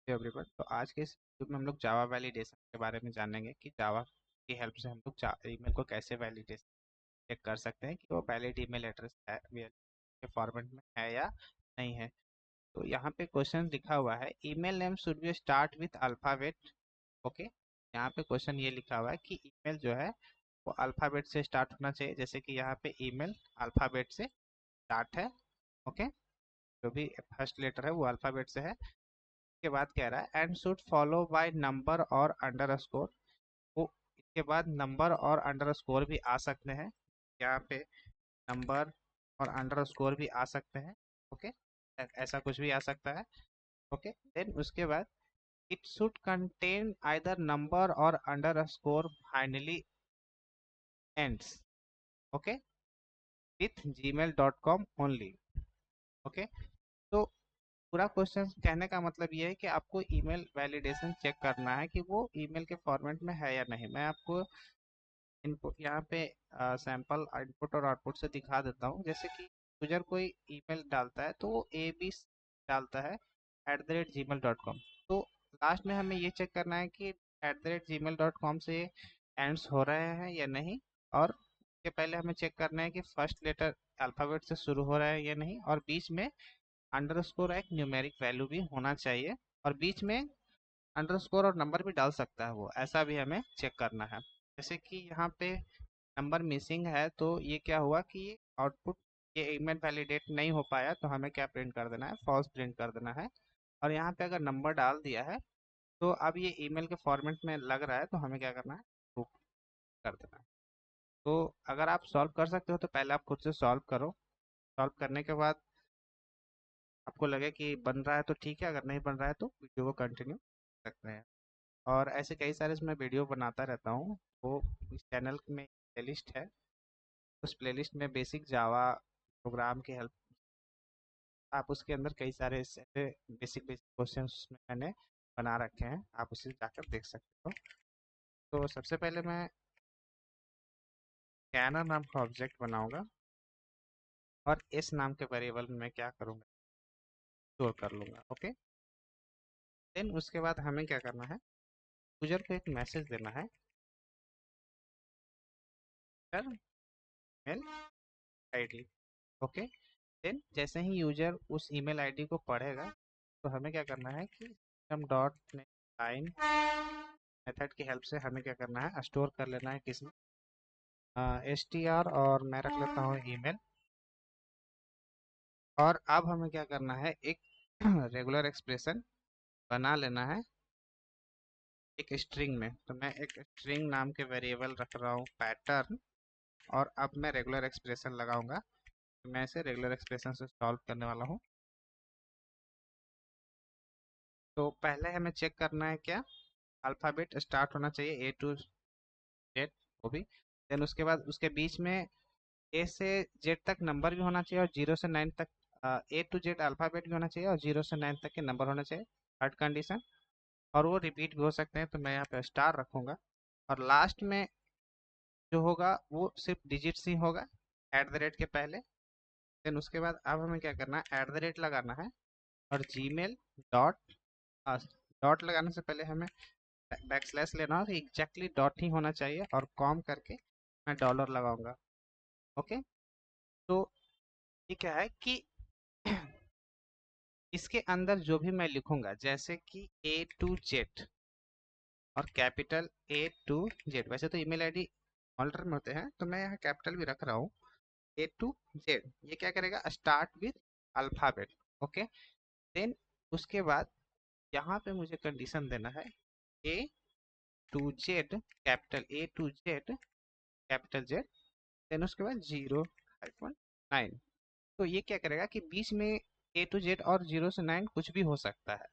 Everyone, तो आज के इस वीडियो में हम लोग जावा वैलिडेशन के बारे में जानेंगे कि जावा की हेल्प से हम लोग ईमेल को कैसे वैलिडेशन चेक कर सकते हैं कि वो वैलिड ईमेल एड्रेस है के फॉर्मेट में है या नहीं है। तो यहाँ पे क्वेश्चन लिखा हुआ है, email name should be start with alphabet. Okay, यहाँ पे क्वेश्चन ये लिखा हुआ है कि ईमेल जो है वो अल्फाबेट से स्टार्ट होना चाहिए, जैसे कि यहाँ पे ईमेल अल्फाबेट से स्टार्ट है। ओके, जो भी फर्स्ट लेटर है वो अल्फाबेट से है। के बाद कह रहा है and should follow by number or underscore. वो इसके बाद नंबर और अंडरस्कोर भी आ सकते हैं, यहाँ पे नंबर और अंडरस्कोर भी आ सकते हैं। ओके, ऐसा कुछ भी आ सकता है। ओके, देन उसके बाद it should contain either number or underscore finally ends. Okay, with gmail.com only. Okay, तो पूरा क्वेश्चन कहने का मतलब ये है कि आपको ईमेल वैलिडेशन चेक करना है कि वो ईमेल के फॉर्मेट में है या नहीं। मैं आपको इनपुट यहाँ पे सैंपल इनपुट और आउटपुट से दिखा देता हूँ। जैसे कि यूजर कोई ईमेल डालता है तो वो ए बी डालता है @gmail.com। तो लास्ट में हमें ये चेक करना है कि @gmail.com से एंड्स हो रहे हैं या नहीं, और उसके पहले हमें चेक करना है कि फर्स्ट लेटर अल्फ़ाबेट से शुरू हो रहा है या नहीं, और बीच में अंडरस्कोर एक न्यूमेरिक वैल्यू भी होना चाहिए, और बीच में अंडरस्कोर और नंबर भी डाल सकता है वो, ऐसा भी हमें चेक करना है। जैसे कि यहाँ पे नंबर मिसिंग है, तो ये क्या हुआ कि ये आउटपुट ये ईमेल वैलिडेट नहीं हो पाया, तो हमें क्या प्रिंट कर देना है, फॉल्स प्रिंट कर देना है। और यहाँ पे अगर नंबर डाल दिया है तो अब ये ईमेल के फॉर्मेट में लग रहा है, तो हमें क्या करना है, प्रूफ कर देना है। तो अगर आप सॉल्व कर सकते हो तो पहले आप खुद से सॉल्व करो। सॉल्व करने के बाद आपको लगे कि बन रहा है तो ठीक है, अगर नहीं बन रहा है तो वीडियो को कंटिन्यू कर सकते हैं। और ऐसे कई सारे मैं वीडियो बनाता रहता हूँ, वो इस चैनल में प्लेलिस्ट है। उस प्लेलिस्ट में बेसिक जावा प्रोग्राम की हेल्प, आप उसके अंदर कई सारे ऐसे बेसिक बेसिक क्वेश्चंस मैंने बना रखे हैं, आप उसे जाकर देख सकते हो। तो सबसे पहले मैं स्कैनर नाम का ऑब्जेक्ट बनाऊंगा, और इस नाम के वेरिएबल में मैं क्या करूँगा, स्टोर कर लूँगा। ओके, देन उसके बाद हमें क्या करना है, यूजर को एक मैसेज देना है, sir mail ID. Okay, then जैसे ही यूजर उस ईमेल आईडी को पढ़ेगा तो हमें क्या करना है कि सिस्टम डॉट लाइन मेथड की हेल्प से हमें क्या करना है, स्टोर कर लेना है किसमें, str, और मैं रख लेता हूँ ईमेल। और अब हमें क्या करना है, एक रेगुलर एक्सप्रेशन बना लेना है एक स्ट्रिंग में। तो मैं एक स्ट्रिंग नाम के वेरिएबल रख रहा हूँ पैटर्न, और अब मैं रेगुलर एक्सप्रेशन लगाऊंगा। तो मैं इसे रेगुलर एक्सप्रेशन से सॉल्व करने वाला हूँ। तो पहले हमें चेक करना है क्या, अल्फ़ाबेट स्टार्ट होना चाहिए A to Z, वो भी। देन उसके बाद उसके बीच में ए से जेड तक नंबर भी होना चाहिए, और 0 से 9 तक A to Z अल्फ़ाबेट भी होना चाहिए, और 0 से 9 तक के नंबर होना चाहिए। थर्ड कंडीशन, और वो रिपीट भी हो सकते हैं, तो मैं यहाँ पे स्टार रखूँगा। और लास्ट में जो होगा वो सिर्फ डिजिट्स ही होगा @ के पहले। देन उसके बाद अब हमें क्या करना है, @ लगाना है, और जीमेल डॉट डॉट लगाने से पहले हमें बैकस्लैश लेना हो, तो एग्जैक्टली डॉट ही होना चाहिए, और कॉम करके मैं डॉलर लगाऊंगा। ओके, तो ये क्या है कि इसके अंदर जो भी मैं लिखूंगा, जैसे कि A to Z और कैपिटल A to Z, वैसे तो ईमेल आईडी ऑल्टर में होते हैं, तो मैं यहाँ कैपिटल भी रख रहा हूँ। A to Z ये क्या करेगा, start with alphabet. Okay, then उसके बाद यहाँ पे मुझे कंडीशन देना है A to Z, capital Z, then उसके बाद 0-9। तो ये क्या करेगा कि बीच में A to Z और 0 से 9 कुछ भी हो सकता है।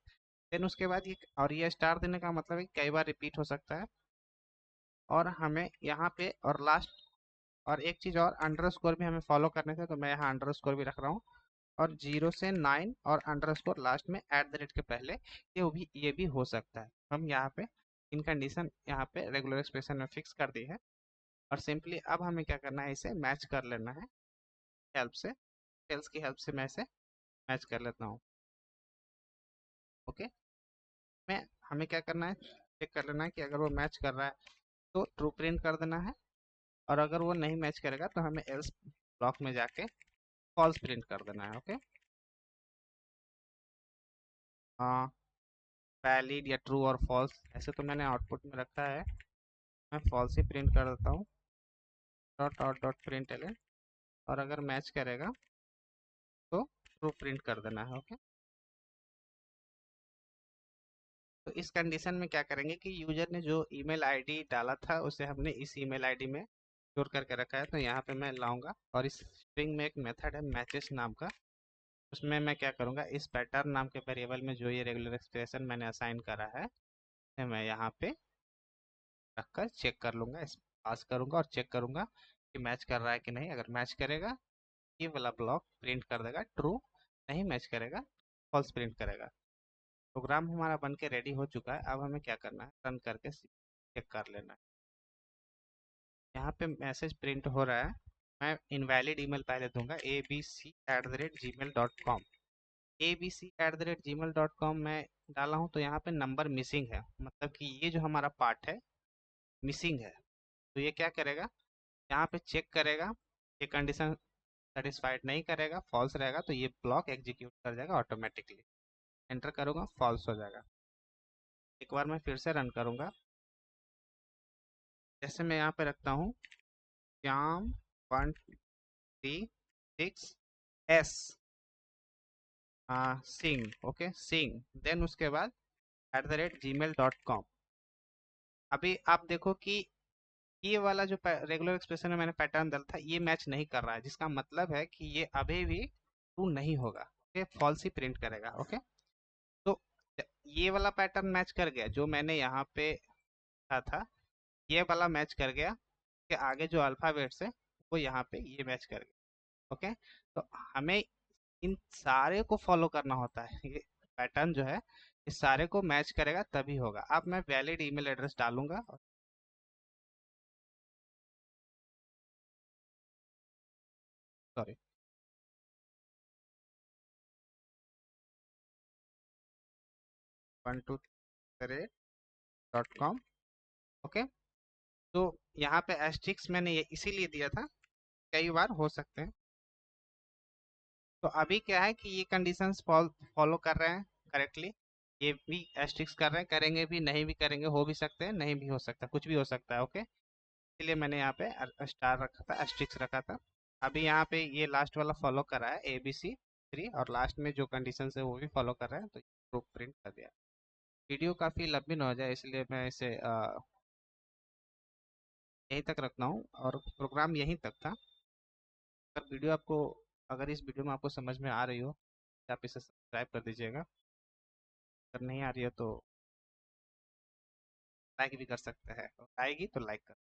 देन उसके बाद ये, और ये स्टार देने का मतलब है कई बार रिपीट हो सकता है। और हमें यहाँ पे और लास्ट, और एक चीज़ और, अंडरस्कोर भी हमें फॉलो करने थे, तो मैं यहाँ अंडरस्कोर भी रख रहा हूँ। और 0 से 9 और अंडरस्कोर लास्ट में @ के पहले, ये भी हो सकता है। हम यहाँ पे इन कंडीशन यहाँ पे रेगुलर एक्सप्रेशन में फिक्स कर दी है। और सिंपली अब हमें क्या करना है, इसे मैच कर लेना है हेल्प से, सेल्स की हेल्प से मैं इसे मैच कर लेता हूँ। ओके, में हमें क्या करना है, चेक कर लेना है कि अगर वो मैच कर रहा है तो ट्रू प्रिंट कर देना है, और अगर वो नहीं मैच करेगा तो हमें एल्स ब्लॉक में जाके फॉल्स प्रिंट कर देना है। ओके, हाँ, वैलिड या ट्रू और फॉल्स ऐसे तो मैंने आउटपुट में रखा है, मैं फॉल्स ही प्रिंट कर देता हूँ, dot dot dot print L, और अगर मैच करेगा तो ट्रू प्रिंट कर देना है। ओके, तो इस कंडीशन में क्या करेंगे कि यूजर ने जो ईमेल आईडी डाला था उसे हमने इस ईमेल आईडी में स्टोर करके रखा है, तो यहाँ पे मैं लाऊंगा और इस स्ट्रिंग में एक मेथड है मैचेस नाम का, उसमें मैं क्या करूँगा, इस पैटर्न नाम के वेरिएबल में जो ये रेगुलर एक्सप्रेशन मैंने असाइन करा है, इसे मैं यहाँ पे रखकर चेक कर लूँगा, इस पास करूँगा और चेक करूँगा कि मैच कर रहा है कि नहीं। अगर मैच करेगा ये वाला ब्लॉक प्रिंट कर देगा ट्रू, नहीं मैच करेगा फॉल्स प्रिंट करेगा। प्रोग्राम हमारा बन के रेडी हो चुका है, अब हमें क्या करना है, रन करके चेक कर लेना है। यहाँ पे मैसेज प्रिंट हो रहा है, मैं इनवैलिड ईमेल पहले दूंगा, abc@gmail.com। abc@gmail.com मैं डाला हूँ तो यहाँ पे नंबर मिसिंग है, मतलब कि ये जो हमारा पार्ट है मिसिंग है। तो ये क्या करेगा, यहाँ पे चेक करेगा, ये कंडीशन सेटिस्फाइड नहीं करेगा, फॉल्स रहेगा तो ये ब्लॉक एग्जीक्यूट कर जाएगा ऑटोमेटिकली। एंटर करूँगा, फॉल्स हो जाएगा। एक बार मैं फिर से रन करूँगा, जैसे मैं यहाँ पे रखता हूँ श्याम 136 सिंह, ओके सिंह, देन उसके बाद @gmail.com। अभी आप देखो कि ये वाला जो रेगुलर एक्सप्रेशन में मैंने पैटर्न डाला था ये मैच नहीं कर रहा है, जिसका मतलब है कि ये अभी भी ट्रू नहीं होगा, ओके फॉल्स ही प्रिंट करेगा। ओके, तो ये वाला पैटर्न मैच कर गया जो मैंने यहाँ पे लिखा था, ये वाला मैच कर गया कि आगे जो अल्फाबेट्स है वो यहाँ पे ये मैच कर गया। ओके, तो हमें इन सारे को फॉलो करना होता है, ये पैटर्न जो है इस सारे को मैच करेगा तभी होगा। अब मैं वैलिड ईमेल एड्रेस डालूंगा, सॉरी 123@gmail.com। ओके, तो यहाँ पे एस्ट्रिक्स मैंने ये इसीलिए दिया था, कई बार हो सकते हैं। तो अभी क्या है कि ये कंडीशंस फॉलो कर रहे हैं करेक्टली, ये भी एस्ट्रिक्स कर रहे हैं, करेंगे भी नहीं भी करेंगे, हो भी सकते हैं नहीं भी हो सकता, कुछ भी हो सकता है। ओके, इसलिए मैंने यहाँ पे स्टार रखा था, एस्ट्रिक्स रखा था। अभी यहाँ पे ये लास्ट वाला फॉलो कर रहा है ABC 3, और लास्ट में जो कंडीशन है वो भी फॉलो कर रहा है, तो प्रूफ प्रिंट कर दिया। वीडियो काफ़ी लंबी ना हो जाए इसलिए मैं इसे यहीं तक रखता हूँ, और प्रोग्राम यहीं तक था। अगर वीडियो आपको, अगर इस वीडियो में आपको समझ में आ रही हो तो आप इसे सब्सक्राइब कर दीजिएगा, अगर नहीं आ रही हो तो लाइक भी कर सकते हैं, और आएगी तो लाइक कर।